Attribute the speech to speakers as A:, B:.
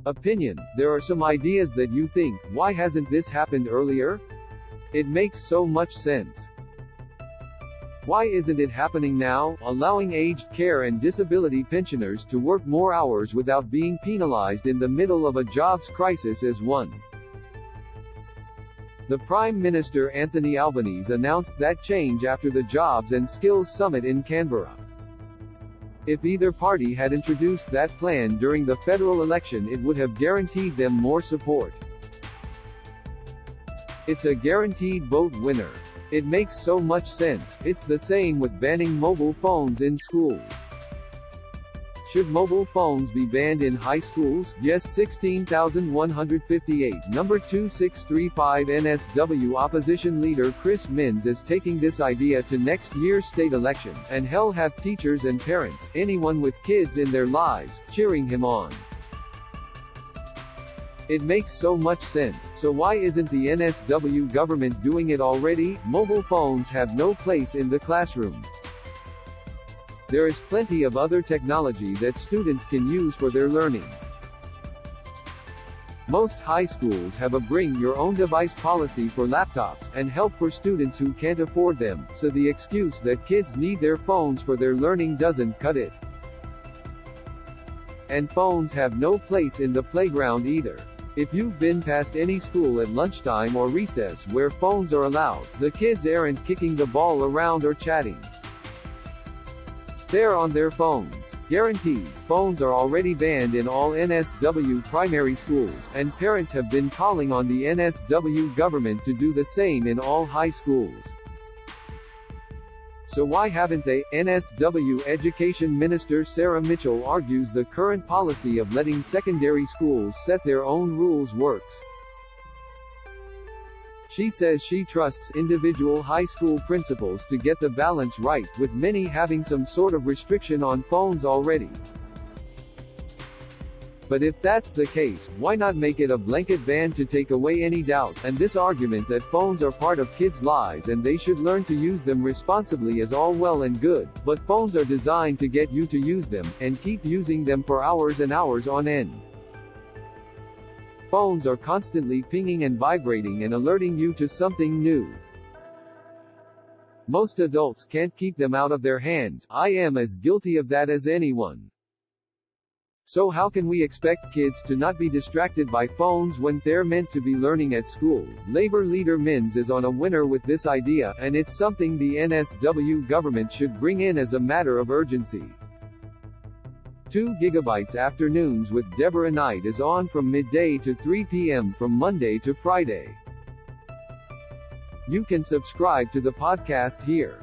A: Opinion: there are some ideas that you think, why hasn't this happened earlier? It makes so much sense. Why isn't it happening now? Allowing aged care and disability pensioners to work more hours without being penalized in the middle of a jobs crisis is one. The Prime Minister Anthony Albanese announced that change after the Jobs and Skills Summit in Canberra. If either party had introduced that plan during the federal election, it would have guaranteed them more support. It's a guaranteed vote winner. It makes so much sense. It's the same with banning mobile phones in schools. Should mobile phones be banned in high schools? Yes. 16,158. Number 2635 NSW Opposition Leader Chris Minns is taking this idea to next year's state election, and he'll have teachers and parents, anyone with kids in their lives, cheering him on. It makes so much sense. So why isn't the NSW government doing it already? Mobile phones have no place in the classroom. There is plenty of other technology that students can use for their learning. Most high schools have a bring your own device policy for laptops, and help for students who can't afford them, so the excuse that kids need their phones for their learning doesn't cut it. And phones have no place in the playground either. If you've been past any school at lunchtime or recess where phones are allowed, the kids aren't kicking the ball around or chatting. They're on their phones. Guaranteed. Phones are already banned in all NSW primary schools, and parents have been calling on the NSW government to do the same in all high schools. So why haven't they? NSW Education Minister Sarah Mitchell argues the current policy of letting secondary schools set their own rules works. She says she trusts individual high school principals to get the balance right, with many having some sort of restriction on phones already. But if that's the case, why not make it a blanket ban to take away any doubt? And this argument that phones are part of kids' lives and they should learn to use them responsibly is all well and good, but phones are designed to get you to use them, and keep using them for hours and hours on end. Phones are constantly pinging and vibrating and alerting you to something new. Most adults can't keep them out of their hands. I am as guilty of that as anyone. So how can we expect kids to not be distracted by phones when they're meant to be learning at school? Labor leader Minns is on a winner with this idea, and it's something the NSW government should bring in as a matter of urgency. 2 GB Afternoons with Deborah Knight is on from midday to 3 p.m. from Monday to Friday. You can subscribe to the podcast here.